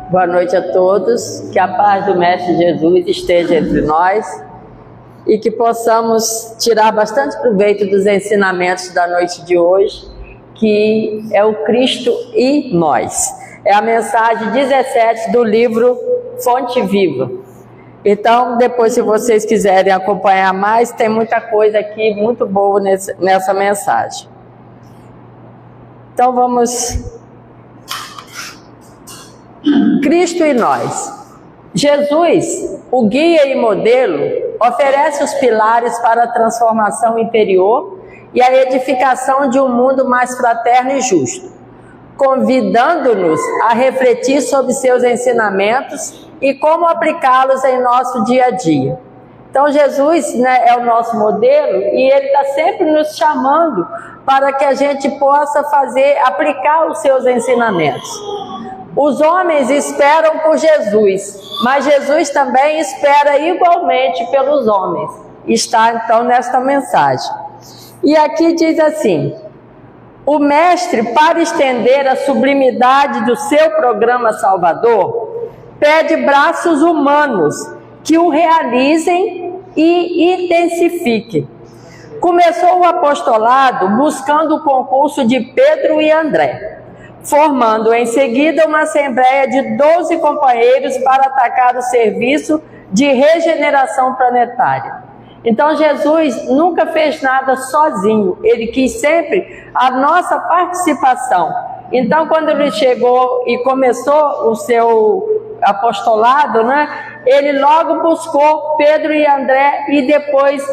Boa noite a todos, que a paz do Mestre Jesus esteja entre nós e que possamos tirar bastante proveito dos ensinamentos da noite de hoje, que é o Cristo e nós. É a mensagem 17 do livro Fonte Viva. Então, depois, se vocês quiserem acompanhar mais, tem muita coisa aqui muito boa nessa mensagem. Então, vamos... Cristo e nós. Jesus, o guia e modelo, oferece os pilares para a transformação interior e a edificação de um mundo mais fraterno e justo, convidando-nos a refletir sobre seus ensinamentos e como aplicá-los em nosso dia a dia. Então Jesus, é o nosso modelo e Ele está sempre nos chamando para que a gente possa aplicar os seus ensinamentos. Os homens esperam por Jesus, mas Jesus também espera igualmente pelos homens. Está então nesta mensagem. E aqui diz assim: o Mestre, para estender a sublimidade do seu programa salvador, pede braços humanos que o realizem e intensifiquem. Começou o apostolado buscando o concurso de Pedro e André, formando em seguida uma assembleia de 12 companheiros para atacar o serviço de regeneração planetária. Então Jesus nunca fez nada sozinho, Ele quis sempre a nossa participação. Então quando Ele chegou e começou o seu apostolado, Ele logo buscou Pedro e André e depois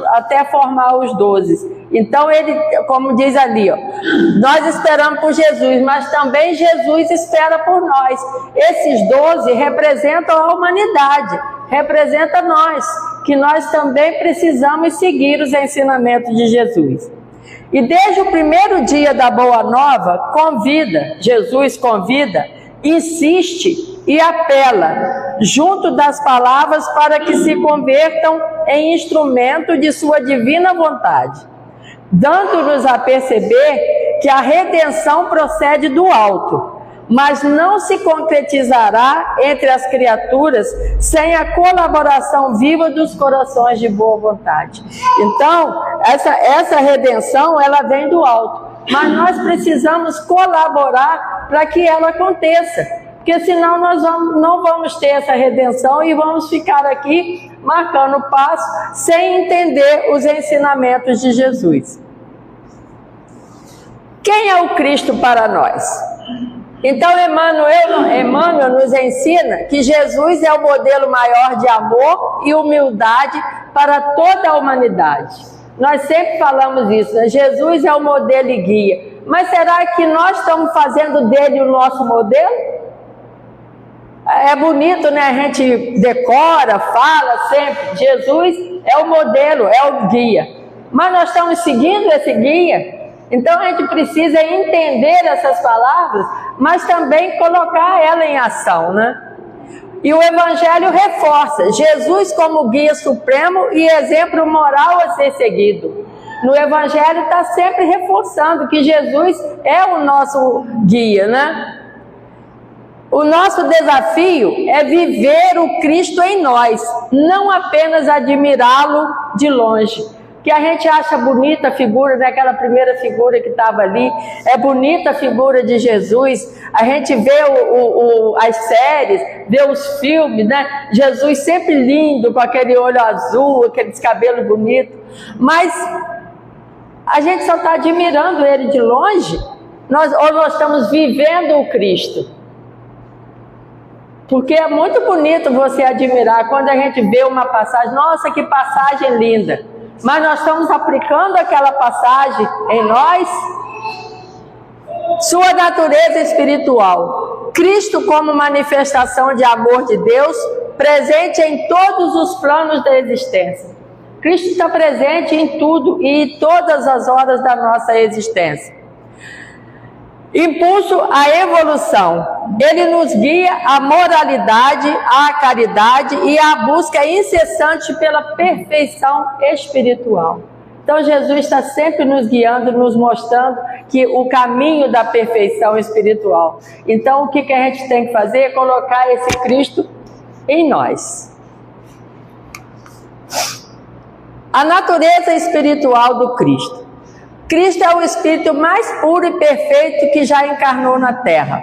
até formar os 12. Então ele, como diz ali, nós esperamos por Jesus, mas também Jesus espera por nós. Esses 12 representam a humanidade, representam nós, que nós também precisamos seguir os ensinamentos de Jesus. E desde o primeiro dia da Boa Nova, Jesus convida, insiste e apela, junto das palavras, para que se convertam em instrumento de sua divina vontade, dando-nos a perceber que a redenção procede do alto, mas não se concretizará entre as criaturas sem a colaboração viva dos corações de boa vontade. Então, essa redenção, ela vem do alto, mas nós precisamos colaborar para que ela aconteça, porque senão nós não vamos ter essa redenção e vamos ficar aqui marcando passo sem entender os ensinamentos de Jesus. Quem é o Cristo para nós? Então Emmanuel nos ensina que Jesus é o modelo maior de amor e humildade para toda a humanidade. Nós sempre falamos isso, Jesus é o modelo e guia. Mas será que nós estamos fazendo dele o nosso modelo? É bonito, a gente decora, fala sempre, Jesus é o modelo, é o guia. Mas nós estamos seguindo esse guia? Então a gente precisa entender essas palavras, mas também colocar ela em ação, E o Evangelho reforça Jesus como guia supremo e exemplo moral a ser seguido. No Evangelho está sempre reforçando que Jesus é o nosso guia, O nosso desafio é viver o Cristo em nós, não apenas admirá-lo de longe. Que a gente acha bonita a figura, aquela primeira figura que estava ali, é bonita a figura de Jesus, a gente vê as séries, vê os filmes, Jesus sempre lindo, com aquele olho azul, aqueles cabelos bonitos, mas a gente só está admirando ele de longe, ou nós estamos vivendo o Cristo? Porque é muito bonito você admirar, quando a gente vê uma passagem, nossa, que passagem linda! Mas nós estamos aplicando aquela passagem em nós? Sua natureza espiritual. Cristo como manifestação de amor de Deus, presente em todos os planos da existência. Cristo está presente em tudo e em todas as horas da nossa existência. Impulso à evolução. Ele nos guia à moralidade, à caridade e à busca incessante pela perfeição espiritual. Então Jesus está sempre nos guiando, nos mostrando que o caminho da perfeição espiritual. Então, o que a gente tem que fazer é colocar esse Cristo em nós. A natureza espiritual do Cristo. Cristo é o Espírito mais puro e perfeito que já encarnou na Terra.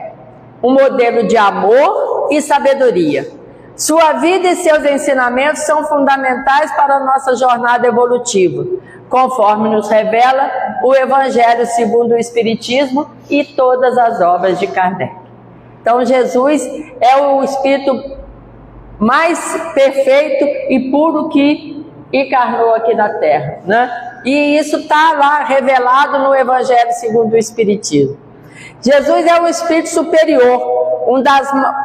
Um modelo de amor e sabedoria. Sua vida e seus ensinamentos são fundamentais para a nossa jornada evolutiva, conforme nos revela o Evangelho segundo o Espiritismo e todas as obras de Kardec. Então, Jesus é o Espírito mais perfeito e puro que encarnou aqui na Terra, né? E isso está lá revelado no Evangelho segundo o Espiritismo. Jesus é um Espírito superior,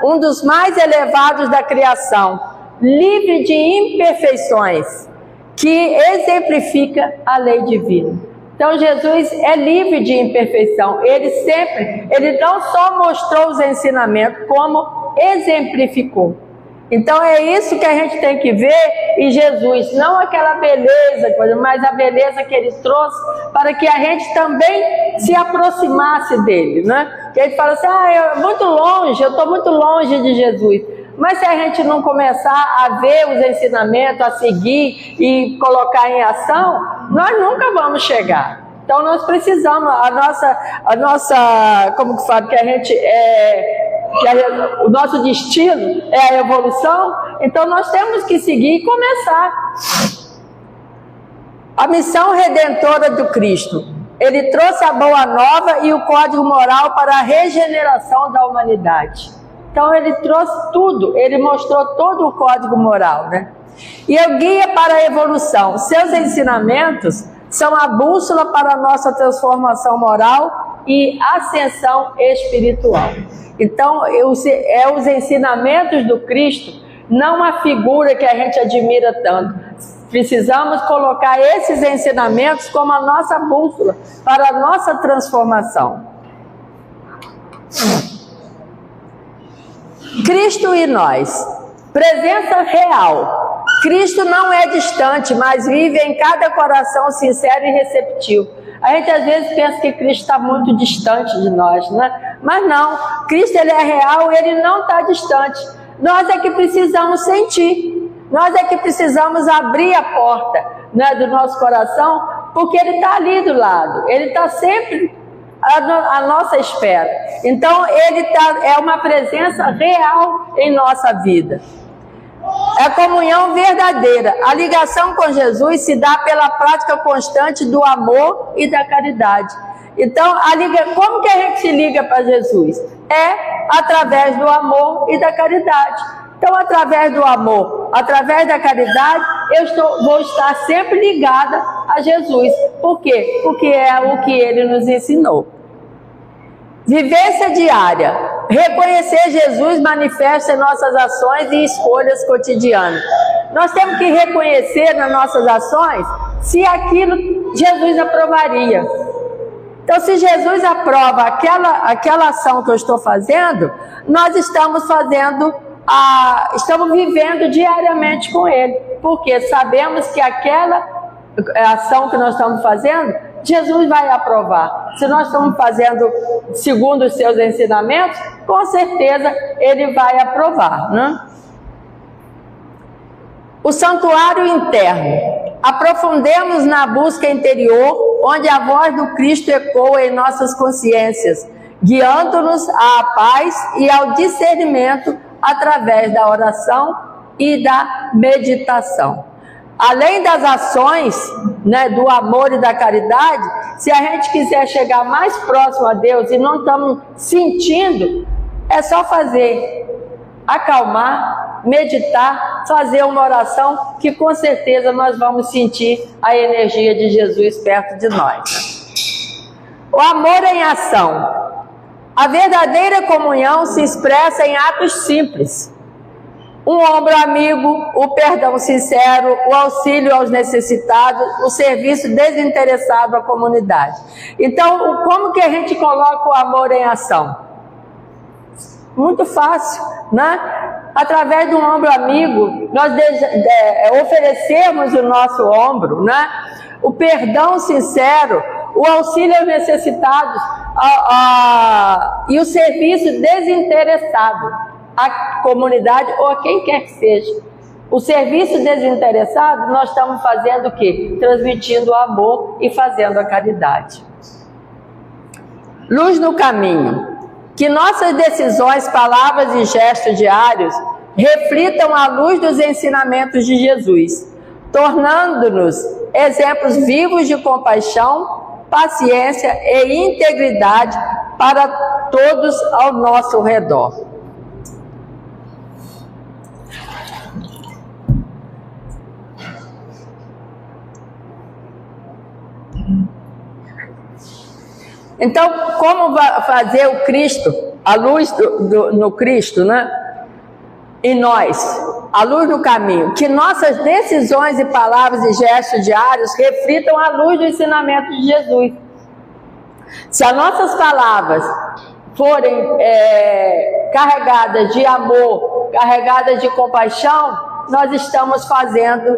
um dos mais elevados da criação, livre de imperfeições, que exemplifica a lei divina. Então Jesus é livre de imperfeição. Ele não só mostrou os ensinamentos, como exemplificou. Então é isso que a gente tem que ver em Jesus, não aquela beleza, mas a beleza que ele trouxe para que a gente também se aproximasse dele, né? Que a gente fala assim, eu estou muito longe de Jesus. Mas se a gente não começar a ver os ensinamentos, a seguir e colocar em ação, nós nunca vamos chegar. Então nós precisamos, como que fala, o nosso destino é a evolução, então nós temos que seguir e começar. A missão redentora do Cristo. Ele trouxe a boa nova e o código moral para a regeneração da humanidade. Então ele trouxe tudo, ele mostrou todo o código moral, né? E é o guia para a evolução. Seus ensinamentos são a bússola para a nossa transformação moral e ascensão espiritual. Então, os ensinamentos do Cristo, não a figura que a gente admira tanto. Precisamos colocar esses ensinamentos como a nossa bússola para a nossa transformação. Cristo e nós. Presença real. Cristo não é distante, mas vive em cada coração sincero e receptivo. A gente às vezes pensa que Cristo está muito distante de nós, né? Mas não, Cristo ele é real, ele não está distante. Nós é que precisamos sentir, nós é que precisamos abrir a porta, né, do nosso coração, porque ele está ali do lado, ele está sempre à nossa espera. Então é uma presença real em nossa vida. É a comunhão verdadeira. A ligação com Jesus se dá pela prática constante do amor e da caridade. Então, como que a gente se liga para Jesus? É através do amor e da caridade. Então, através do amor, através da caridade, vou estar sempre ligada a Jesus. Por quê? Porque é o que ele nos ensinou. Vivência diária. Reconhecer Jesus manifesta em nossas ações e escolhas cotidianas. Nós temos que reconhecer nas nossas ações se aquilo Jesus aprovaria. Então, se Jesus aprova aquela ação que eu estou fazendo, nós estamos vivendo diariamente com Ele. Porque sabemos que aquela ação que nós estamos fazendo, Jesus vai aprovar. Se nós estamos fazendo segundo os seus ensinamentos, com certeza ele vai aprovar, né? O santuário interno. Aprofundemos na busca interior, onde a voz do Cristo ecoa em nossas consciências, guiando-nos à paz e ao discernimento através da oração e da meditação. Além das ações, né, do amor e da caridade, se a gente quiser chegar mais próximo a Deus e não estamos sentindo, é só fazer, acalmar, meditar, fazer uma oração, que com certeza nós vamos sentir a energia de Jesus perto de nós. O amor em ação. A verdadeira comunhão se expressa em atos simples. Um ombro amigo, o perdão sincero, o auxílio aos necessitados, o serviço desinteressado à comunidade. Então, como que a gente coloca o amor em ação? Muito fácil, né? Através de um ombro amigo, nós oferecemos o nosso ombro, né? O perdão sincero, o auxílio aos necessitados e o serviço desinteressado à comunidade ou a quem quer que seja. O serviço desinteressado, nós estamos fazendo o quê? Transmitindo o amor e fazendo a caridade. Luz no caminho. Que nossas decisões, palavras e gestos diários reflitam a luz dos ensinamentos de Jesus, tornando-nos exemplos vivos de compaixão, paciência e integridade para todos ao nosso redor. Então, como fazer o Cristo, a luz no Cristo, né? Em nós, a luz no caminho, que nossas decisões e palavras e gestos diários reflitam a luz do ensinamento de Jesus. Se as nossas palavras forem carregadas de amor, carregadas de compaixão, nós estamos fazendo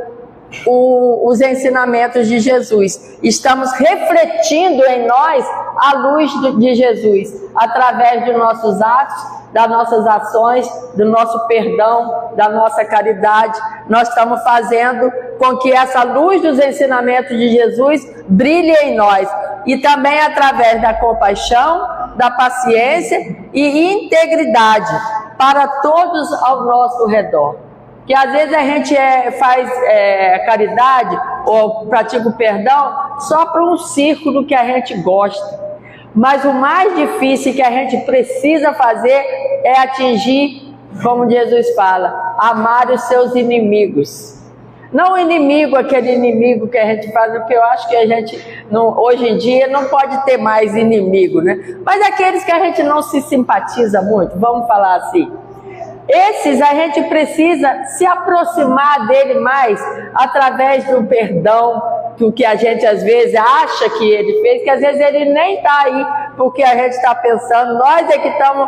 os ensinamentos de Jesus. Estamos refletindo em nós a luz de Jesus, através dos nossos atos, das nossas ações, do nosso perdão, da nossa caridade. Nós estamos fazendo com que essa luz dos ensinamentos de Jesus brilhe em nós. E também através da compaixão, da paciência e integridade para todos ao nosso redor. Que às vezes a gente faz caridade ou pratica o perdão só para um círculo que a gente gosta. Mas o mais difícil que a gente precisa fazer é atingir, como Jesus fala, amar os seus inimigos. Não o inimigo, aquele inimigo que a gente faz, porque eu acho que a gente, hoje em dia, não pode ter mais inimigo, né? Mas aqueles que a gente não se simpatiza muito, vamos falar assim. Esses a gente precisa se aproximar dele mais através do perdão, do que a gente às vezes acha que ele fez, que às vezes ele nem está aí, porque a gente está pensando, nós é que estamos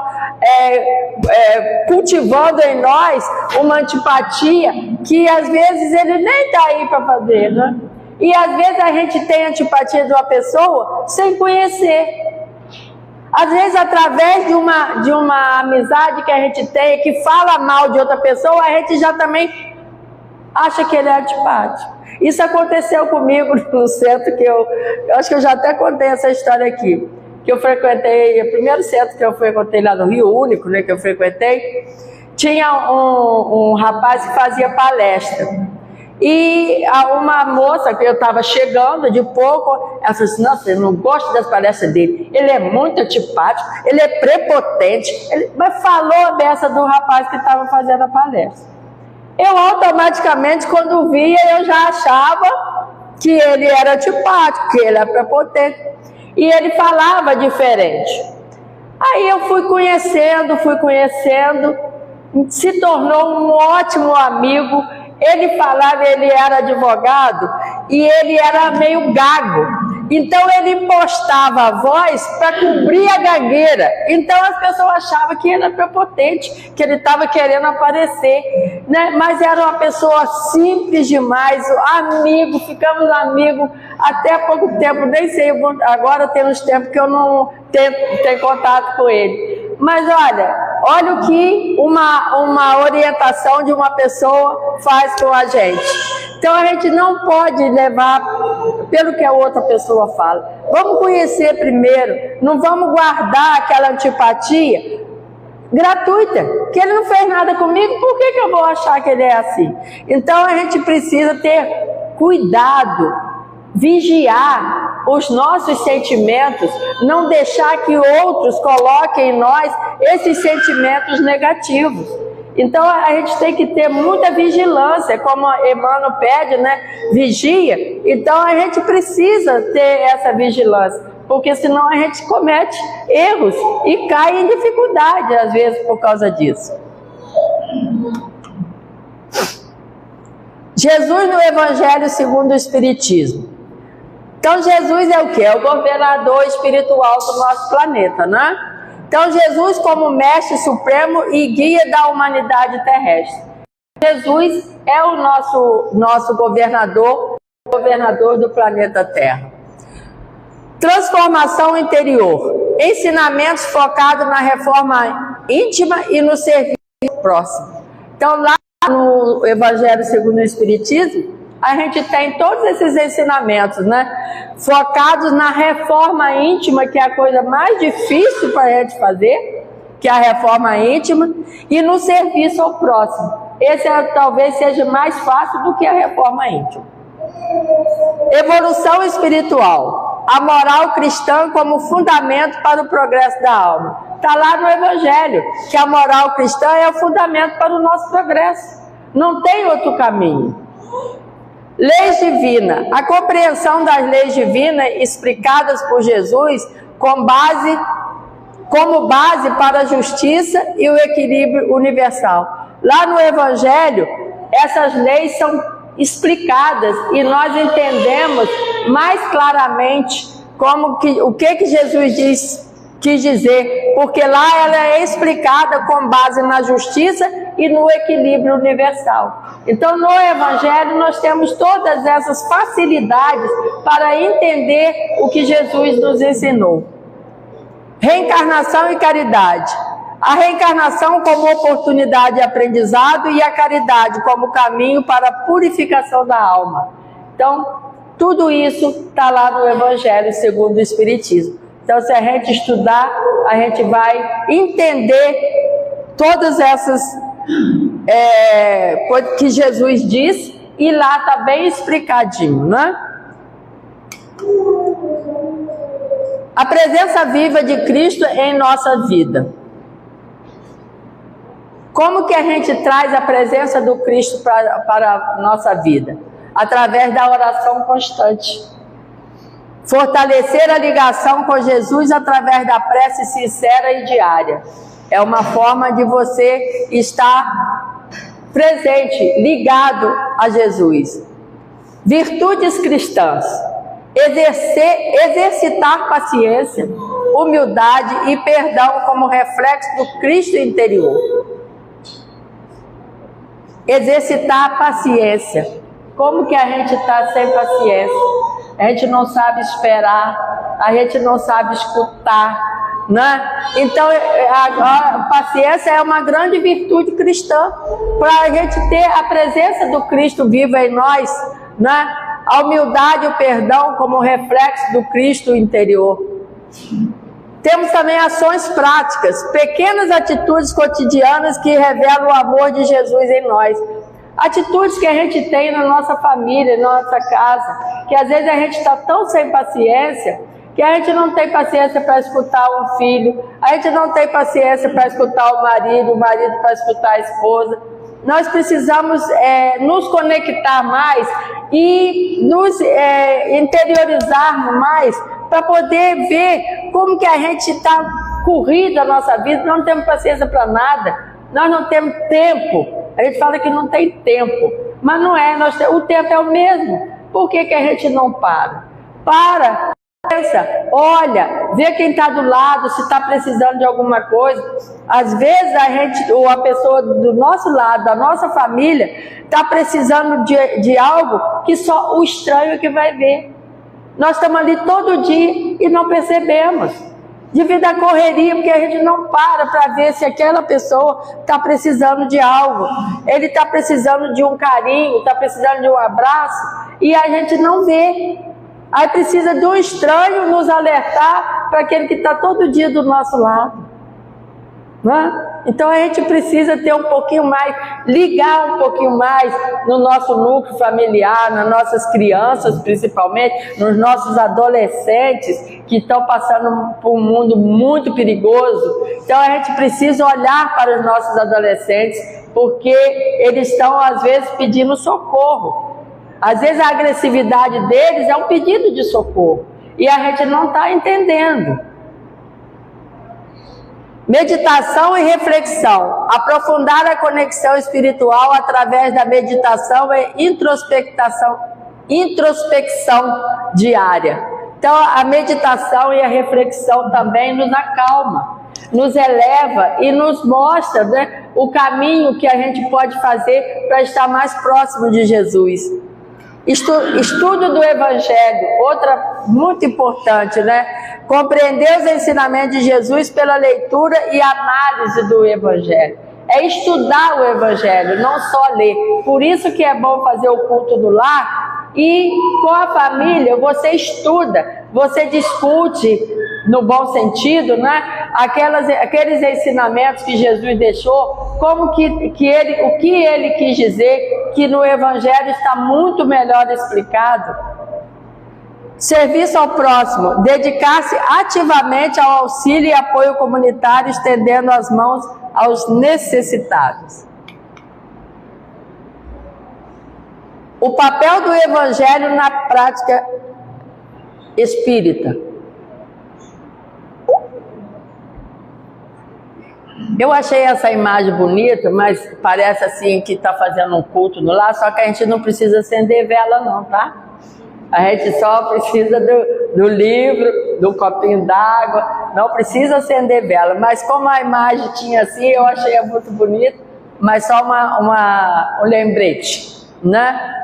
cultivando em nós uma antipatia que às vezes ele nem está aí para fazer, né? E às vezes a gente tem antipatia de uma pessoa sem conhecer. Às vezes, através de uma amizade que a gente tem, que fala mal de outra pessoa, a gente já também acha que ele é antipático. Isso aconteceu comigo no centro, que eu acho que eu já até contei essa história aqui, que eu frequentei, o primeiro centro que eu frequentei lá no Rio, único, né, que eu frequentei, tinha um rapaz que fazia palestra. E uma moça que eu estava chegando de pouco, ela falou assim, nossa, eu não gosto das palestras dele, ele é muito antipático, ele é prepotente, mas falou a beça do rapaz que estava fazendo a palestra. Eu automaticamente, quando via, eu já achava que ele era antipático, que ele era prepotente, e ele falava diferente. Aí eu fui conhecendo, se tornou um ótimo amigo. Ele falava, ele era advogado e ele era meio gago. Então ele impostava a voz para cobrir a gagueira. Então as pessoas achavam que ele era prepotente, que ele estava querendo aparecer, né? Mas era uma pessoa simples demais, amigo, ficamos amigos até há pouco tempo, nem sei, agora tem uns tempos que eu não tenho contato com ele. Mas olha o que uma orientação de uma pessoa faz com a gente. Então a gente não pode levar pelo que a outra pessoa fala. Vamos conhecer primeiro, não vamos guardar aquela antipatia gratuita, que ele não fez nada comigo, por que eu vou achar que ele é assim? Então a gente precisa ter cuidado, vigiar os nossos sentimentos, não deixar que outros coloquem em nós esses sentimentos negativos. Então a gente tem que ter muita vigilância, como Emmanuel pede, né? Vigia. Então a gente precisa ter essa vigilância, porque senão a gente comete erros e cai em dificuldade às vezes por causa disso. Jesus no Evangelho segundo o Espiritismo. Então Jesus é o quê? É o governador espiritual do nosso planeta, né? Então Jesus como mestre supremo e guia da humanidade terrestre. Jesus é o nosso governador do planeta Terra. Transformação interior. Ensinamentos focados na reforma íntima e no serviço próximo. Então, lá no Evangelho segundo o Espiritismo, a gente tem todos esses ensinamentos, né? Focados na reforma íntima, que é a coisa mais difícil para a gente fazer, que é a reforma íntima, e no serviço ao próximo. Esse talvez seja mais fácil do que a reforma íntima. Evolução espiritual. A moral cristã como fundamento para o progresso da alma. Está lá no Evangelho, que a moral cristã é o fundamento para o nosso progresso. Não tem outro caminho. Leis divinas. A compreensão das leis divinas explicadas por Jesus como base para a justiça e o equilíbrio universal. Lá no Evangelho, essas leis são explicadas e nós entendemos mais claramente o que Jesus quis dizer, porque lá ela é explicada com base na justiça e no equilíbrio universal. Então, no Evangelho, nós temos todas essas facilidades para entender o que Jesus nos ensinou. Reencarnação e caridade. A reencarnação como oportunidade de aprendizado e a caridade como caminho para a purificação da alma. Então, tudo isso está lá no Evangelho segundo o Espiritismo. Então, se a gente estudar, a gente vai entender todas essas coisas que Jesus diz, e lá está bem explicadinho, né? A presença viva de Cristo em nossa vida. Como que a gente traz a presença do Cristo para a nossa vida? Através da oração constante. Fortalecer a ligação com Jesus através da prece sincera e diária. É uma forma de você estar presente, ligado a Jesus. Virtudes cristãs. Exercitar paciência, humildade e perdão como reflexo do Cristo interior. Exercitar a paciência. Como que a gente está sem paciência? A gente não sabe esperar, a gente não sabe escutar, né? Então, a paciência é uma grande virtude cristã, para a gente ter a presença do Cristo vivo em nós, né? A humildade e o perdão como reflexo do Cristo interior. Temos também ações práticas, pequenas atitudes cotidianas que revelam o amor de Jesus em nós. Atitudes que a gente tem na nossa família, na nossa casa, que às vezes a gente está tão sem paciência, que a gente não tem paciência para escutar um filho, a gente não tem paciência para escutar o marido para escutar a esposa. Nós precisamos nos conectar mais e nos interiorizarmos mais para poder ver como que a gente está corrida a nossa vida. Nós não temos paciência para nada, nós não temos tempo. A gente fala que não tem tempo, mas não é, o tempo é o mesmo. Por que que a gente não para? Para, pensa, olha, vê quem está do lado, se está precisando de alguma coisa. Às vezes a gente, ou a pessoa do nosso lado, da nossa família, está precisando de algo que só o estranho que vai ver. Nós estamos ali todo dia e não percebemos. Devido à correria, porque a gente não para ver se aquela pessoa está precisando de algo. Ele está precisando de um carinho, está precisando de um abraço, e a gente não vê. Aí precisa de um estranho nos alertar para aquele que está todo dia do nosso lado. Né? Então a gente precisa ter um pouquinho mais, ligar um pouquinho mais no nosso núcleo familiar, nas nossas crianças principalmente, nos nossos adolescentes que estão passando por um mundo muito perigoso. Então a gente precisa olhar para os nossos adolescentes, porque eles estão às vezes pedindo socorro. Às vezes a agressividade deles é um pedido de socorro e a gente não está entendendo. Meditação e reflexão. Aprofundar a conexão espiritual através da meditação e introspecção diária. Então, a meditação e a reflexão também nos acalma, nos eleva e nos mostra, né, o caminho que a gente pode fazer para estar mais próximo de Jesus. Estudo do Evangelho, outra muito importante, né? Compreender os ensinamentos de Jesus pela leitura e análise do Evangelho. É estudar o Evangelho, não só ler. Por isso que é bom fazer o culto no lar e com a família você estuda, você discute, no bom sentido, né? Aqueles ensinamentos que Jesus deixou, como que o que ele quis dizer, que no Evangelho está muito melhor explicado. Serviço ao próximo, dedicar-se ativamente ao auxílio e apoio comunitário, estendendo as mãos aos necessitados. O papel do Evangelho na prática espírita. Eu achei essa imagem bonita, mas parece assim que está fazendo um culto no lar, só que a gente não precisa acender vela não, tá? A gente só precisa do livro, do copinho d'água, não precisa acender vela. Mas como a imagem tinha assim, eu achei muito bonito, mas só um lembrete, né?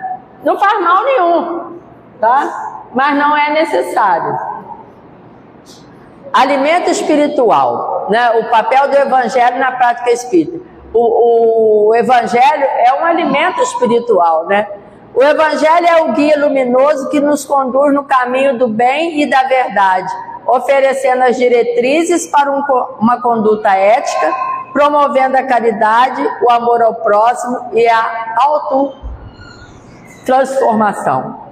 Não faz mal nenhum, tá? Mas não é necessário. Alimento espiritual, né? O papel do Evangelho na prática espírita. O Evangelho é um alimento espiritual, né? O Evangelho é o guia luminoso que nos conduz no caminho do bem e da verdade, oferecendo as diretrizes para uma conduta ética, promovendo a caridade, o amor ao próximo e a autotransformação.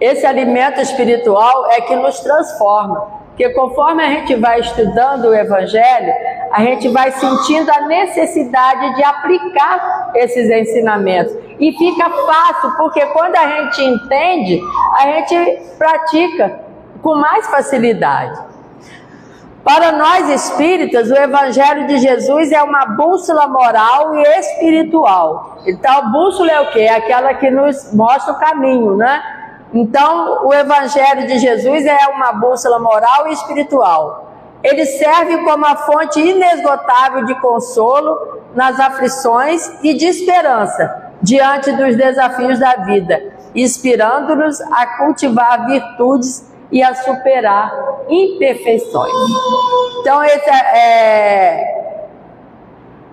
Esse alimento espiritual é que nos transforma. Porque conforme a gente vai estudando o Evangelho, a gente vai sentindo a necessidade de aplicar esses ensinamentos. E fica fácil, porque quando a gente entende, a gente pratica com mais facilidade. Para nós espíritas, o Evangelho de Jesus é uma bússola moral e espiritual. Então, a bússola é o quê? É aquela que nos mostra o caminho, né? Então, o Evangelho de Jesus é uma bússola moral e espiritual. Ele serve como a fonte inesgotável de consolo nas aflições e de esperança diante dos desafios da vida, inspirando-nos a cultivar virtudes e a superar imperfeições. Então, essa é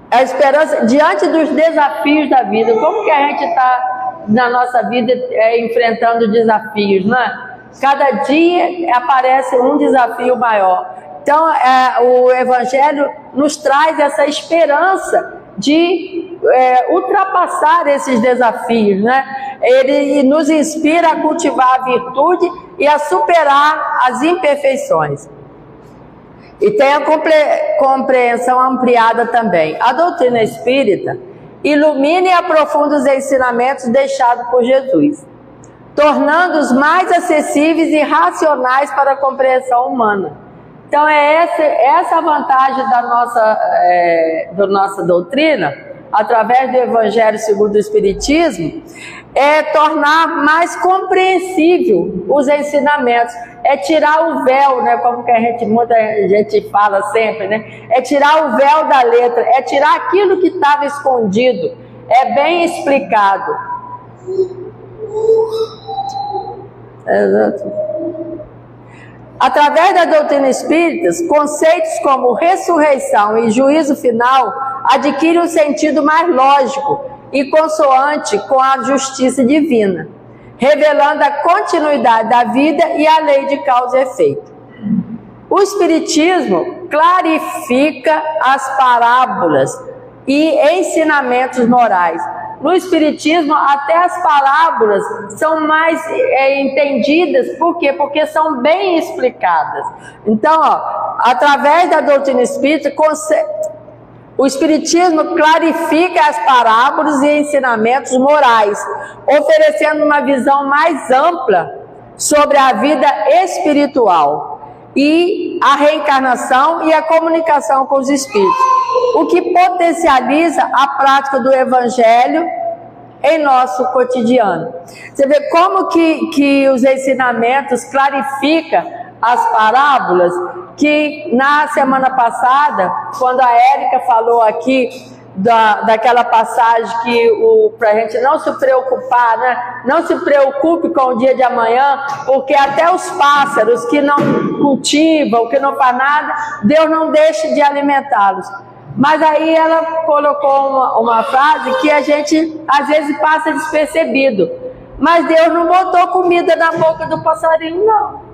a esperança diante dos desafios da vida. Como que a gente está na nossa vida enfrentando desafios, né? Cada dia aparece um desafio maior. Então, o Evangelho nos traz essa esperança de ultrapassar esses desafios, né? Ele nos inspira a cultivar a virtude e a superar as imperfeições. E tem a compreensão ampliada também. A doutrina espírita ilumina e aprofunda os ensinamentos deixados por Jesus, tornando-os mais acessíveis e racionais para a compreensão humana. Então essa a vantagem da nossa doutrina, através do Evangelho segundo o Espiritismo, é tornar mais compreensível os ensinamentos, é tirar o véu, né, como que muita gente fala sempre, né, é tirar o véu da letra, é tirar aquilo que estava escondido, é bem explicado. Exato. Através da doutrina espírita, conceitos como ressurreição e juízo final adquirem um sentido mais lógico e consoante com a justiça divina, revelando a continuidade da vida e a lei de causa e efeito. O Espiritismo clarifica as parábolas e ensinamentos morais. No Espiritismo, até as parábolas são mais entendidas. Por quê? Porque são bem explicadas. Então, através da doutrina espírita, o Espiritismo clarifica as parábolas e ensinamentos morais, oferecendo uma visão mais ampla sobre a vida espiritual e a reencarnação e a comunicação com os espíritos, o que potencializa a prática do Evangelho em nosso cotidiano. Você vê como que os ensinamentos clarificam as parábolas, que na semana passada, quando a Érica falou aqui daquela passagem que para a gente não se preocupar, né? Não se preocupe com o dia de amanhã, porque até os pássaros que não cultivam, que não faz nada, Deus não deixa de alimentá-los. Mas aí ela colocou uma frase que a gente às vezes passa despercebido. Mas Deus não botou comida na boca do passarinho, não.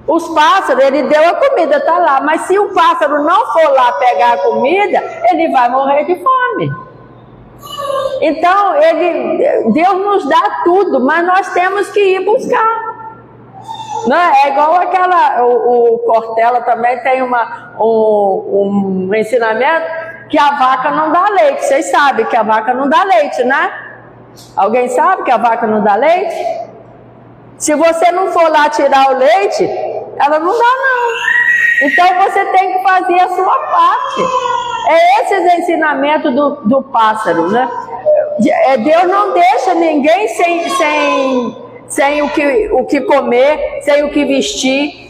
Os pássaros, ele deu a comida, tá lá. Mas se o pássaro não for lá pegar a comida, ele vai morrer de fome. Então, Deus nos dá tudo, mas nós temos que ir buscar. Não é? É igual o Cortella também tem um ensinamento que a vaca não dá leite. Vocês sabem que a vaca não dá leite, né? Alguém sabe que a vaca não dá leite? Se você não for lá tirar o leite, ela não dá não. Então você tem que fazer a sua parte. É esses ensinamentos do pássaro, né? Deus não deixa ninguém sem o que comer, sem o que vestir.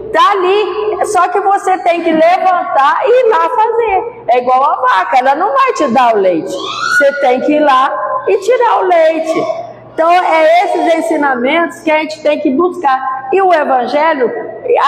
Está ali, só que você tem que levantar e ir lá fazer. É igual a vaca, ela não vai te dar o leite. Você tem que ir lá e tirar o leite. Então, é esses ensinamentos que a gente tem que buscar. E o Evangelho,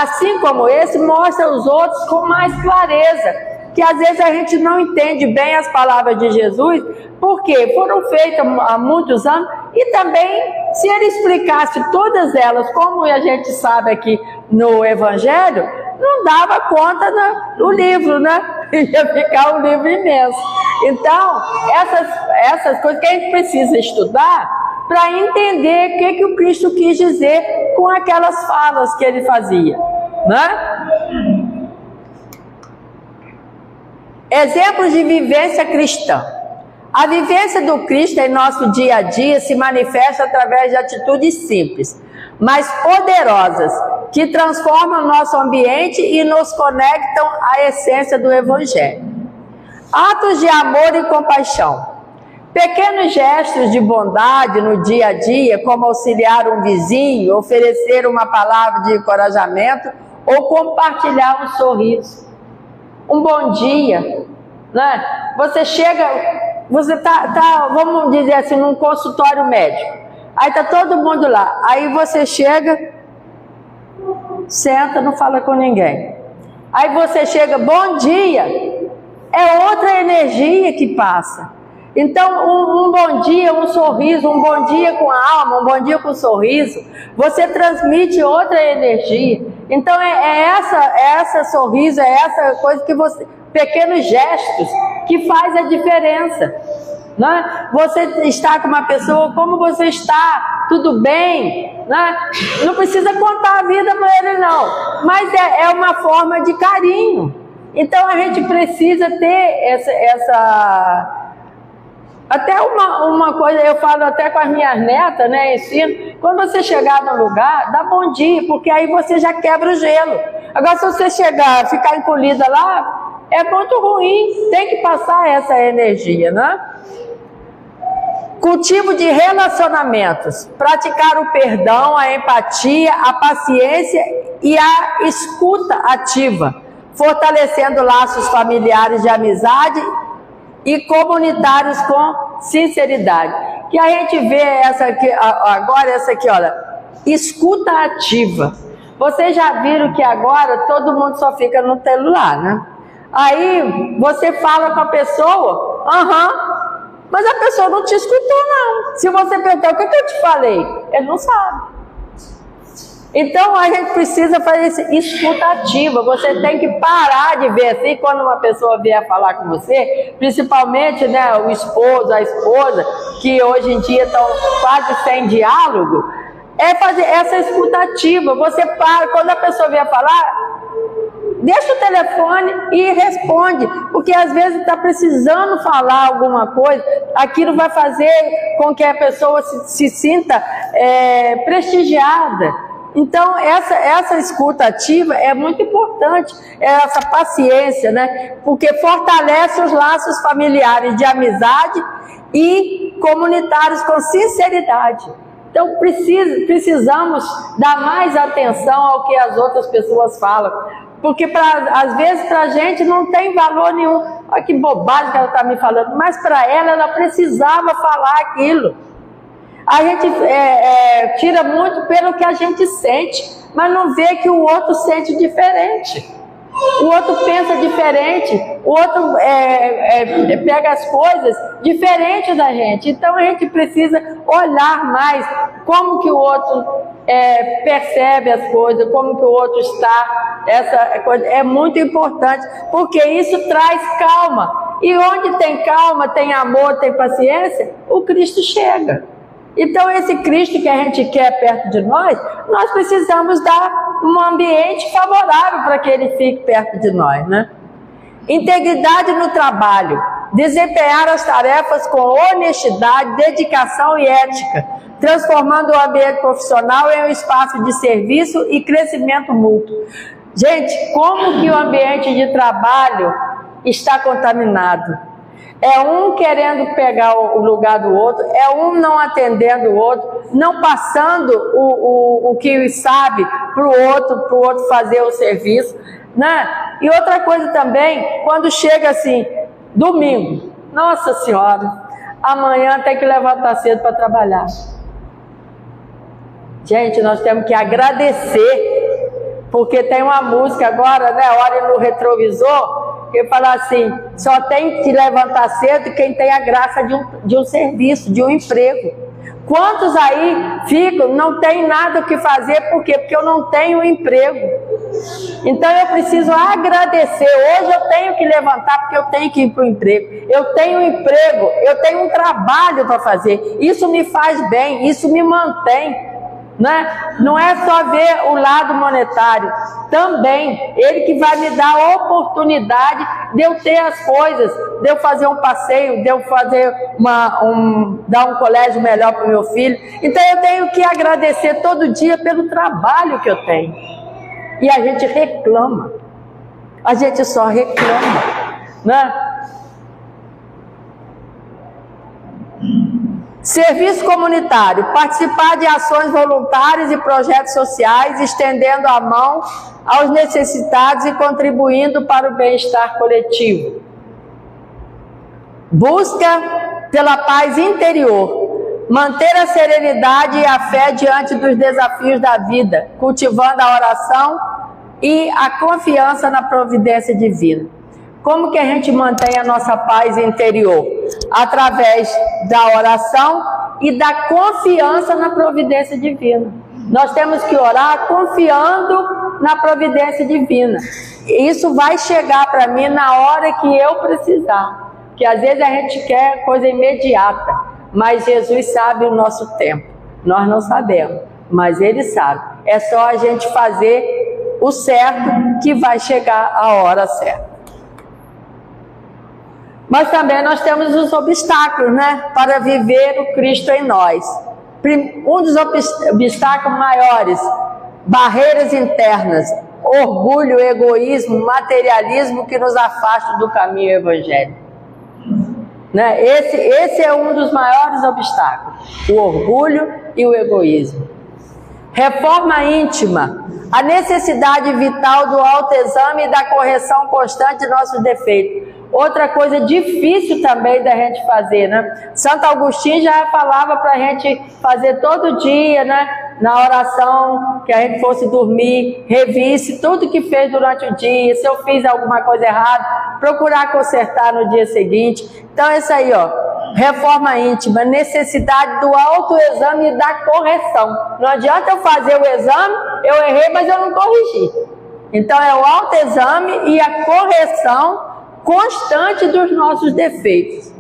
assim como esse, mostra os outros com mais clareza. Que às vezes a gente não entende bem as palavras de Jesus, porque foram feitas há muitos anos, e também, se ele explicasse todas elas, como a gente sabe aqui no Evangelho, não dava conta do livro, né? Ia ficar um livro imenso. Então, essas coisas que a gente precisa estudar para entender o que o Cristo quis dizer com aquelas falas que ele fazia, né? Exemplos de vivência cristã. A vivência do Cristo em nosso dia a dia se manifesta através de atitudes simples, mas poderosas, que transformam o nosso ambiente e nos conectam à essência do Evangelho. Atos de amor e compaixão. Pequenos gestos de bondade no dia a dia, como auxiliar um vizinho, oferecer uma palavra de encorajamento ou compartilhar um sorriso. Um bom dia, né? Você chega, você tá, vamos dizer assim, num consultório médico. Aí tá todo mundo lá. Aí você chega, senta, não fala com ninguém. Aí você chega, bom dia. É outra energia que passa. Então, um bom dia, um sorriso, um bom dia com a alma, um bom dia com um sorriso, você transmite outra energia. Então, essa sorriso, é essa coisa que você, pequenos gestos, que faz a diferença. Né? Você está com uma pessoa, como você está? Tudo bem? Né? Não precisa contar a vida para ele, não. Mas é uma forma de carinho. Então, a gente precisa ter até uma coisa, eu falo até com as minhas netas, né, ensino, quando você chegar no lugar, dá bom dia, porque aí você já quebra o gelo. Agora, se você chegar, ficar encolhida lá, é muito ruim, tem que passar essa energia, né? Cultivo de relacionamentos, praticar o perdão, a empatia, a paciência e a escuta ativa, fortalecendo laços familiares de amizade e comunitários com sinceridade. Que a gente vê essa aqui, agora essa aqui, olha, escuta ativa. Vocês já viram que agora todo mundo só fica no celular, né? Aí você fala com a pessoa, mas a pessoa não te escutou, não. Se você perguntar, o que eu te falei? Ele não sabe. Então a gente precisa fazer essa escuta ativa. Você tem que parar de ver assim, quando uma pessoa vier falar com você, principalmente, né, o esposo, a esposa, que hoje em dia estão quase sem diálogo, é fazer essa escuta ativa. Você para, quando a pessoa vier falar, deixa o telefone e responde, porque às vezes está precisando falar alguma coisa, aquilo vai fazer com que a pessoa se sinta prestigiada. Então, essa escuta ativa é muito importante, essa paciência, né? Porque fortalece os laços familiares de amizade e comunitários com sinceridade. Então, precisamos dar mais atenção ao que as outras pessoas falam, porque às vezes para a gente não tem valor nenhum. olha que bobagem que ela está me falando, mas para ela precisava falar aquilo. A gente tira muito pelo que a gente sente, mas não vê que o outro sente diferente. O outro pensa diferente, o outro pega as coisas diferente da gente. Então a gente precisa olhar mais como que o outro percebe as coisas, como que o outro está. Essa coisa é muito importante, porque isso traz calma. E onde tem calma, tem amor, tem paciência, o Cristo chega. Então esse Cristo que a gente quer perto de nós precisamos dar um ambiente favorável para que ele fique perto de nós, né? Integridade no trabalho, desempenhar as tarefas com honestidade, dedicação e ética, transformando o ambiente profissional em um espaço de serviço e crescimento mútuo. Gente, como que o ambiente de trabalho está contaminado? É um querendo pegar o lugar do outro, é um não atendendo o outro, não passando o que sabe para o outro fazer o serviço, né? E outra coisa também, quando chega assim, domingo, nossa senhora, amanhã tem que levantar cedo para trabalhar. Gente, nós temos que agradecer, porque tem uma música agora, né? Olha no retrovisor, que fala assim, só tem que levantar cedo quem tem a graça de um serviço, de um emprego. Quantos aí ficam, não tem nada o que fazer, por quê? Porque eu não tenho emprego. Então eu preciso agradecer. Hoje eu tenho que levantar porque eu tenho que ir para o emprego. Eu tenho um emprego, eu tenho um trabalho para fazer. Isso me faz bem, isso me mantém. Né? Não é só ver o lado monetário, também ele que vai me dar a oportunidade de eu ter as coisas, de eu fazer um passeio, de eu fazer dar um colégio melhor para o meu filho. Então eu tenho que agradecer todo dia pelo trabalho que eu tenho. E a gente reclama, a gente só reclama, né? Serviço comunitário, participar de ações voluntárias e projetos sociais, estendendo a mão aos necessitados e contribuindo para o bem-estar coletivo. Busca pela paz interior, manter a serenidade e a fé diante dos desafios da vida, cultivando a oração e a confiança na providência divina. Como que a gente mantém a nossa paz interior? Através da oração e da confiança na providência divina. Nós temos que orar confiando na providência divina. Isso vai chegar para mim na hora que eu precisar. Porque às vezes a gente quer coisa imediata, mas Jesus sabe o nosso tempo. Nós não sabemos, mas Ele sabe. É só a gente fazer o certo que vai chegar a hora certa. Mas também nós temos os obstáculos, né, para viver o Cristo em nós. Um dos obstáculos maiores, barreiras internas, orgulho, egoísmo, materialismo que nos afastam do caminho evangélico. Né? Esse é um dos maiores obstáculos, o orgulho e o egoísmo. Reforma íntima, a necessidade vital do autoexame e da correção constante de nossos defeitos. Outra coisa difícil também da gente fazer, né? Santo Agostinho já falava para a gente fazer todo dia, né? Na oração, que a gente fosse dormir, revisse tudo que fez durante o dia. Se eu fiz alguma coisa errada, procurar consertar no dia seguinte. Então, isso aí, ó, reforma íntima, necessidade do autoexame e da correção. Não adianta eu fazer o exame, eu errei, mas eu não corrigi. Então, é o autoexame e a correção constante dos nossos defeitos.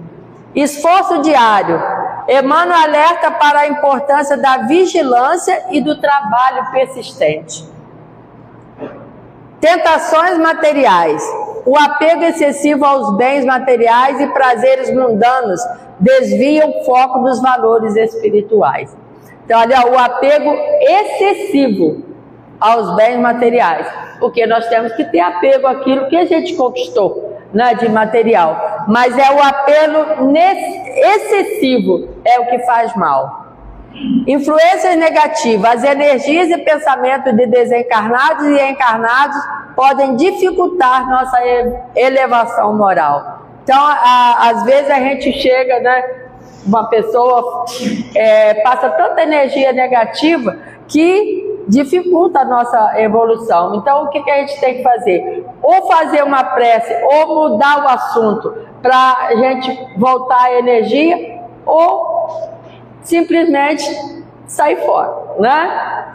Esforço diário. Emmanuel alerta para a importância da vigilância e do trabalho persistente. Tentações materiais. O apego excessivo aos bens materiais e prazeres mundanos desvia o foco dos valores espirituais. Então, olha, o apego excessivo aos bens materiais, porque nós temos que ter apego àquilo que a gente conquistou, né, de material, mas é o apelo excessivo é o que faz mal. Influências negativas, as energias e pensamentos de desencarnados e encarnados podem dificultar nossa elevação moral. Então, às vezes a gente chega, né? Uma pessoa passa tanta energia negativa que dificulta a nossa evolução. Então, o que a gente tem que fazer? Ou fazer uma prece, ou mudar o assunto para a gente voltar a energia, ou simplesmente sair fora, né?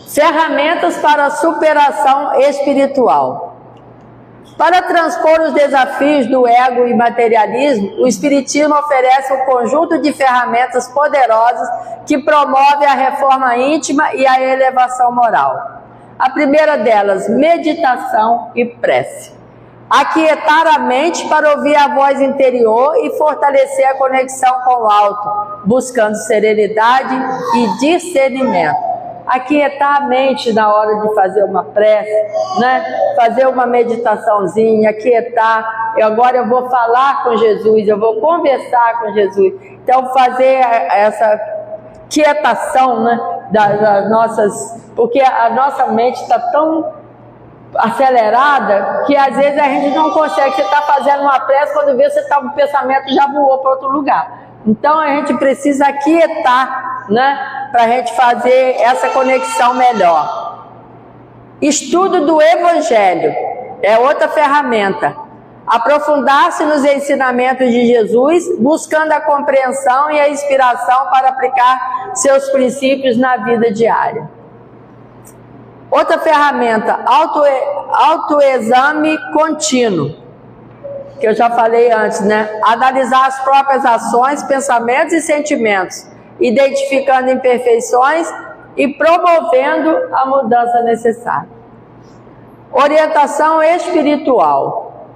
Ferramentas para a superação espiritual. Para transpor os desafios do ego e materialismo, o Espiritismo oferece um conjunto de ferramentas poderosas que promove a reforma íntima e a elevação moral. A primeira delas, meditação e prece. Aquietar a mente para ouvir a voz interior e fortalecer a conexão com o alto, buscando serenidade e discernimento. Aquietar a mente na hora de fazer uma prece, né? Fazer uma meditaçãozinha, aquietar. Agora eu vou falar com Jesus, eu vou conversar com Jesus. Então, fazer essa quietação, né? Das nossas, porque a nossa mente está tão acelerada que às vezes a gente não consegue. Você está fazendo uma prece, quando vê, o pensamento já voou para outro lugar. Então a gente precisa aquietar, né, para a gente fazer essa conexão melhor. Estudo do Evangelho é outra ferramenta. Aprofundar-se nos ensinamentos de Jesus, buscando a compreensão e a inspiração para aplicar seus princípios na vida diária. Outra ferramenta, autoexame contínuo, que eu já falei antes, né? Analisar as próprias ações, pensamentos e sentimentos, identificando imperfeições e promovendo a mudança necessária. Orientação espiritual.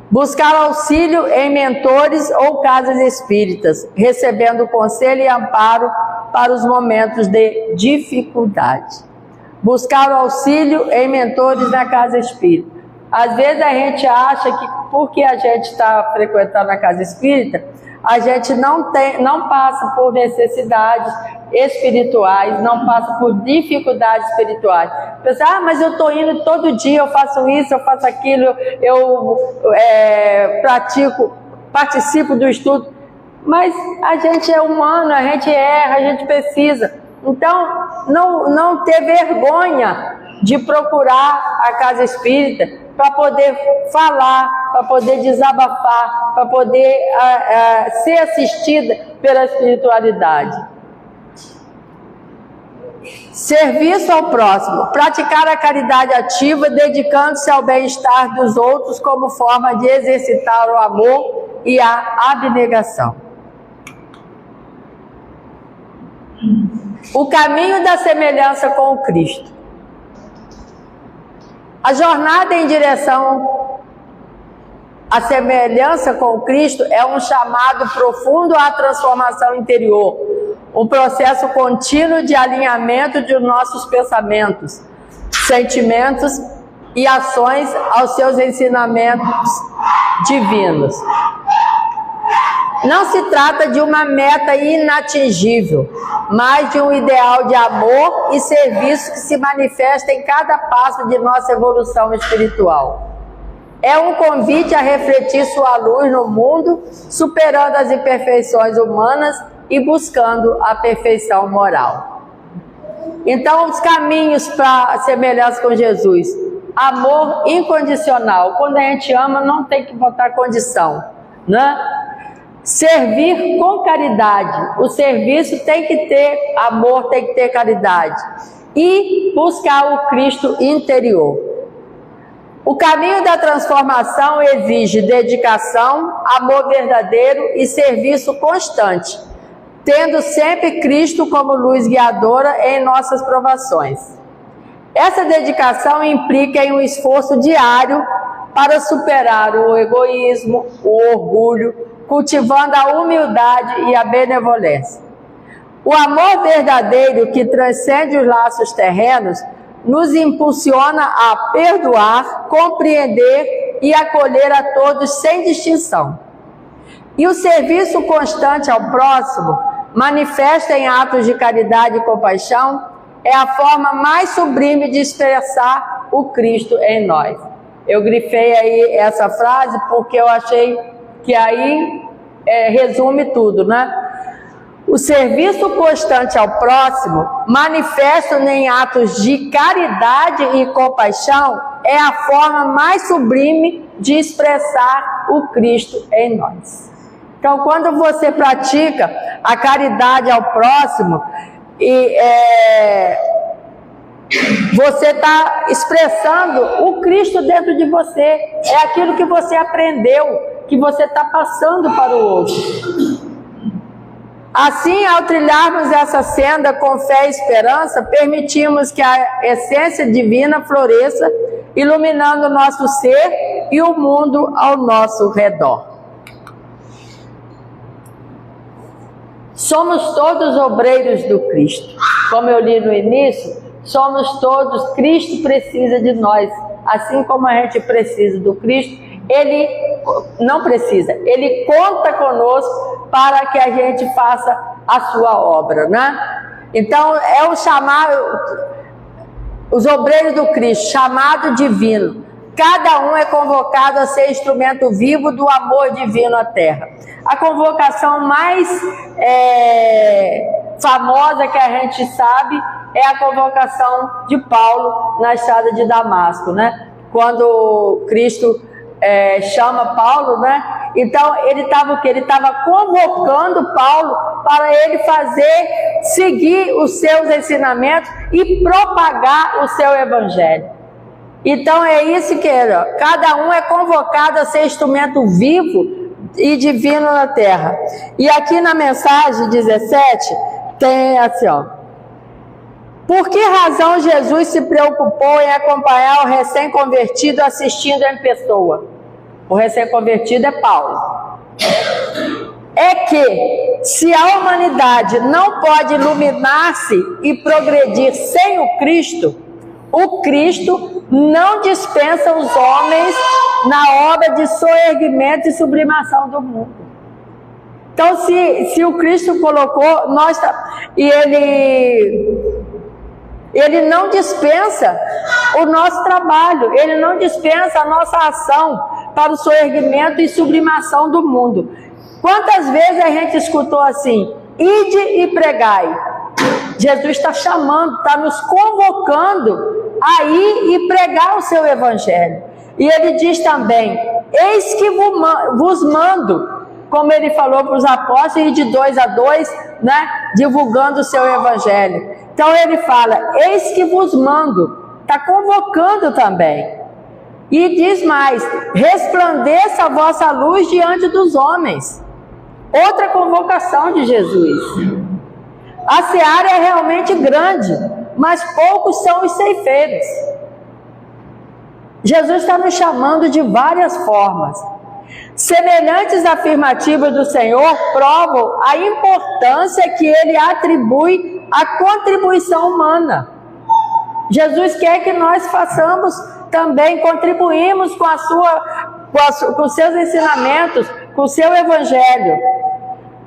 Buscar auxílio em mentores ou casas espíritas, recebendo conselho e amparo para os momentos de dificuldade. Buscar o auxílio em mentores na casa espírita. Às vezes a gente acha que porque a gente está frequentando a casa espírita, a gente não passa por necessidades espirituais, não passa por dificuldades espirituais. Pensa, mas eu estou indo todo dia, eu faço isso, eu faço aquilo, eu participo do estudo. Mas a gente é humano, a gente erra, a gente precisa. Então, não ter vergonha de procurar a casa espírita para poder falar, para poder desabafar, para poder ser assistida pela espiritualidade. Serviço ao próximo. Praticar a caridade ativa, dedicando-se ao bem-estar dos outros como forma de exercitar o amor e a abnegação. O caminho da semelhança com o Cristo. A jornada em direção à semelhança com o Cristo é um chamado profundo à transformação interior, um processo contínuo de alinhamento de nossos pensamentos, sentimentos e ações aos seus ensinamentos divinos. Não se trata de uma meta inatingível, mas de um ideal de amor e serviço que se manifesta em cada passo de nossa evolução espiritual. É um convite a refletir sua luz no mundo, superando as imperfeições humanas e buscando a perfeição moral. Então, os caminhos para a semelhança com Jesus. Amor incondicional. Quando a gente ama, não tem que botar condição, né? Servir com caridade. O serviço tem que ter amor, tem que ter caridade. E buscar o Cristo interior. O caminho da transformação exige dedicação, amor verdadeiro e serviço constante, tendo sempre Cristo como luz guiadora em nossas provações. Essa dedicação implica em um esforço diário para superar o egoísmo, o orgulho, cultivando a humildade e a benevolência. O amor verdadeiro que transcende os laços terrenos nos impulsiona a perdoar, compreender e acolher a todos sem distinção. E o serviço constante ao próximo, manifesta em atos de caridade e compaixão, é a forma mais sublime de expressar o Cristo em nós. Eu grifei aí essa frase porque eu achei que aí resume tudo, né? O serviço constante ao próximo, manifesto em atos de caridade e compaixão, é a forma mais sublime de expressar o Cristo em nós. Então, quando você pratica a caridade ao próximo, você está expressando o Cristo dentro de você. É aquilo que você aprendeu, que você está passando para o outro. Assim, ao trilharmos essa senda com fé e esperança, permitimos que a essência divina floresça, iluminando o nosso ser e o mundo ao nosso redor. Somos todos obreiros do Cristo. Como eu li no início, somos todos, Cristo precisa de nós. Assim como a gente precisa do Cristo, Ele não precisa, Ele conta conosco para que a gente faça a sua obra, né? Então, é o chamado, os obreiros do Cristo, chamado divino. Cada um é convocado a ser instrumento vivo do amor divino à terra. A convocação mais famosa que a gente sabe é a convocação de Paulo na estrada de Damasco, né? Quando Cristo chama Paulo, né? Então ele estava o quê? Ele estava convocando Paulo para ele seguir os seus ensinamentos e propagar o seu evangelho. Então é isso que cada um é convocado a ser instrumento vivo e divino na terra. E aqui na mensagem 17 tem assim, ó: por que razão Jesus se preocupou em acompanhar o recém-convertido assistindo em pessoa? O recém-convertido é Paulo. É que, se a humanidade não pode iluminar-se e progredir sem o Cristo não dispensa os homens na obra de soerguimento e sublimação do mundo. Então, se o Cristo colocou, Ele não dispensa o nosso trabalho, Ele não dispensa a nossa ação para o soerguimento e sublimação do mundo. Quantas vezes a gente escutou assim: ide e pregai? Jesus está chamando, está nos convocando a ir e pregar o seu evangelho. E Ele diz também: eis que vos mando, como Ele falou para os apóstolos, ir de 2 a 2, né, divulgando o seu evangelho. Então Ele fala: eis que vos mando, está convocando também. E diz mais: resplandeça a vossa luz diante dos homens. Outra convocação de Jesus. A seara é realmente grande, mas poucos são os ceifeiros. Jesus está nos chamando de várias formas. Semelhantes afirmativas do Senhor provam a importância que Ele atribui à contribuição humana. Jesus quer que nós façamos também, contribuímos com os seus ensinamentos, com o seu evangelho.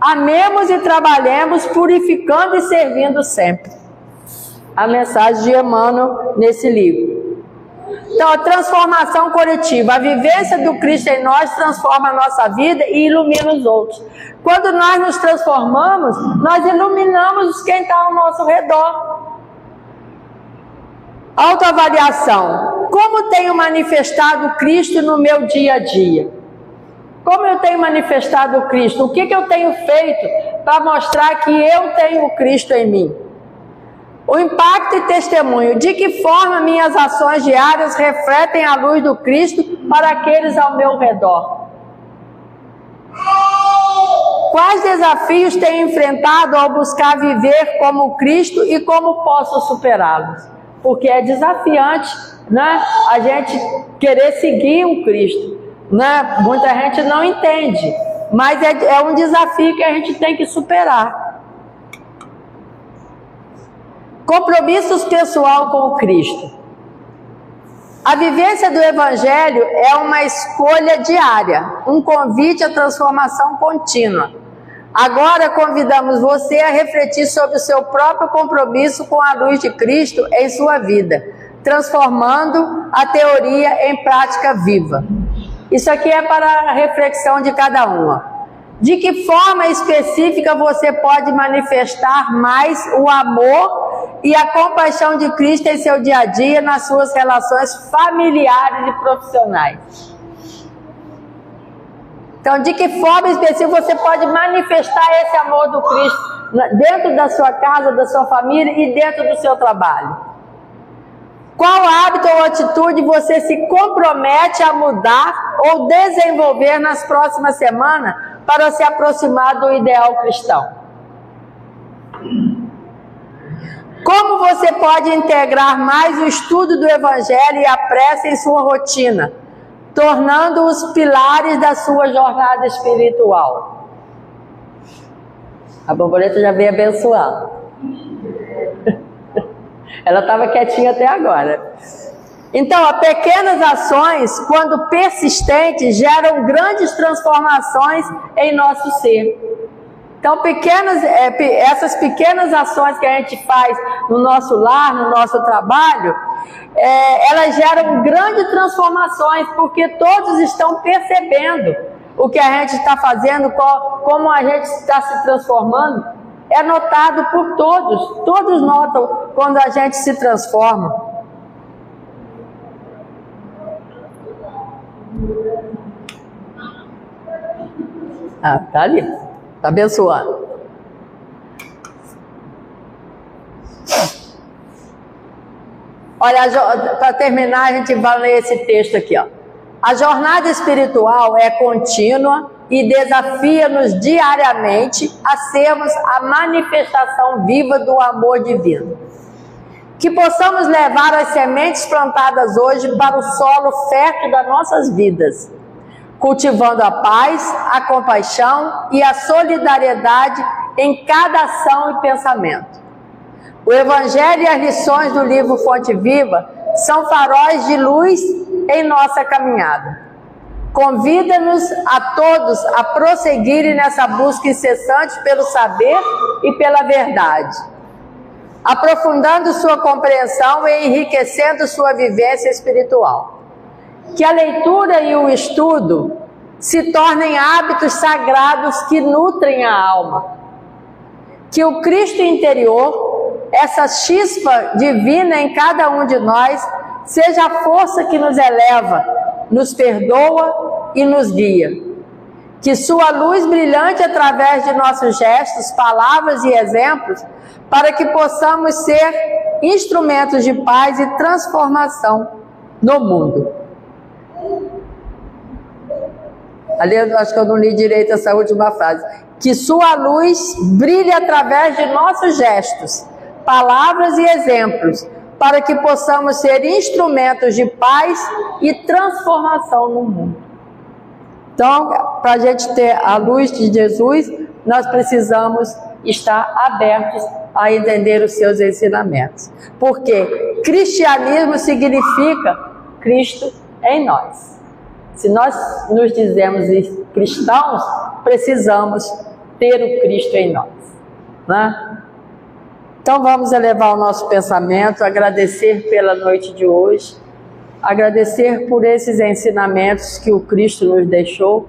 Amemos e trabalhemos, purificando e servindo sempre. A mensagem de Emmanuel nesse livro. Então, a transformação coletiva, a vivência do Cristo em nós transforma a nossa vida e ilumina os outros. Quando nós nos transformamos, nós iluminamos quem está ao nosso redor. Autoavaliação. Como tenho manifestado Cristo no meu dia a dia? Como eu tenho manifestado o Cristo? O que eu tenho feito para mostrar que eu tenho o Cristo em mim? O impacto e testemunho. De que forma minhas ações diárias refletem a luz do Cristo para aqueles ao meu redor? Quais desafios tenho enfrentado ao buscar viver como Cristo e como posso superá-los? Porque é desafiante, né, a gente querer seguir o Cristo, né? Muita gente não entende, mas é um desafio que a gente tem que superar. Compromissos pessoal com o Cristo. A vivência do Evangelho é uma escolha diária, um convite à transformação contínua. Agora convidamos você a refletir sobre o seu próprio compromisso com a luz de Cristo em sua vida. transformando a teoria em prática viva. Isso aqui é para a reflexão de cada uma. De que forma específica você pode manifestar mais o amor e a compaixão de Cristo em seu dia a dia, nas suas relações familiares e profissionais? Então, de que forma específica você pode manifestar esse amor do Cristo dentro da sua casa, da sua família e dentro do seu trabalho? Qual hábito ou atitude você se compromete a mudar ou desenvolver nas próximas semanas para se aproximar do ideal cristão? Como você pode integrar mais o estudo do Evangelho e a prece em sua rotina, tornando-os pilares da sua jornada espiritual? A borboleta já veio abençoar. Ela estava quietinha até agora. Então, pequenas ações, quando persistentes, geram grandes transformações em nosso ser. Então, essas pequenas ações que a gente faz no nosso lar, no nosso trabalho, elas geram grandes transformações, porque todos estão percebendo o que a gente está fazendo, como a gente está se transformando. É notado por todos. Todos notam quando a gente se transforma. Ah, tá ali. Tá abençoando. Olha, para terminar, a gente vai ler esse texto aqui, ó. A jornada espiritual é contínua e desafia-nos diariamente a sermos a manifestação viva do amor divino. Que possamos levar as sementes plantadas hoje para o solo fértil das nossas vidas, cultivando a paz, a compaixão e a solidariedade em cada ação e pensamento. O Evangelho e as lições do livro Fonte Viva são faróis de luz em nossa caminhada. Convida-nos a todos a prosseguirem nessa busca incessante pelo saber e pela verdade, aprofundando sua compreensão e enriquecendo sua vivência espiritual. Que a leitura e o estudo se tornem hábitos sagrados que nutrem a alma. Que o Cristo interior, essa chispa divina em cada um de nós, seja a força que nos eleva, nos perdoa e nos guia. Que sua luz brilhante através de nossos gestos, palavras e exemplos, para que possamos ser instrumentos de paz e transformação no mundo. Ali eu acho que eu não li direito essa última frase. Que sua luz brilhe através de nossos gestos, palavras e exemplos, para que possamos ser instrumentos de paz e transformação no mundo. Então, para a gente ter a luz de Jesus, nós precisamos estar abertos a entender os seus ensinamentos. Porque cristianismo significa Cristo em nós. Se nós nos dizemos cristãos, precisamos ter o Cristo em nós, né? Então vamos elevar o nosso pensamento, agradecer pela noite de hoje, agradecer por esses ensinamentos que o Cristo nos deixou,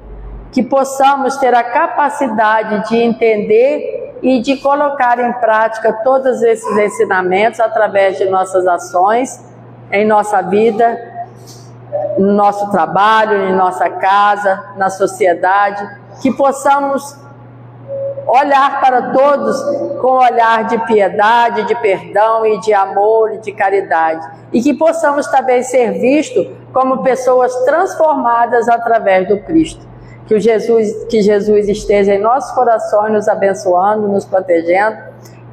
que possamos ter a capacidade de entender e de colocar em prática todos esses ensinamentos através de nossas ações, em nossa vida, no nosso trabalho, em nossa casa, na sociedade, que possamos olhar para todos com um olhar de piedade, de perdão e de amor e de caridade. E que possamos também ser vistos como pessoas transformadas através do Cristo. Que Jesus esteja em nossos corações, nos abençoando, nos protegendo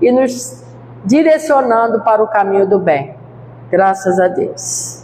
e nos direcionando para o caminho do bem. Graças a Deus.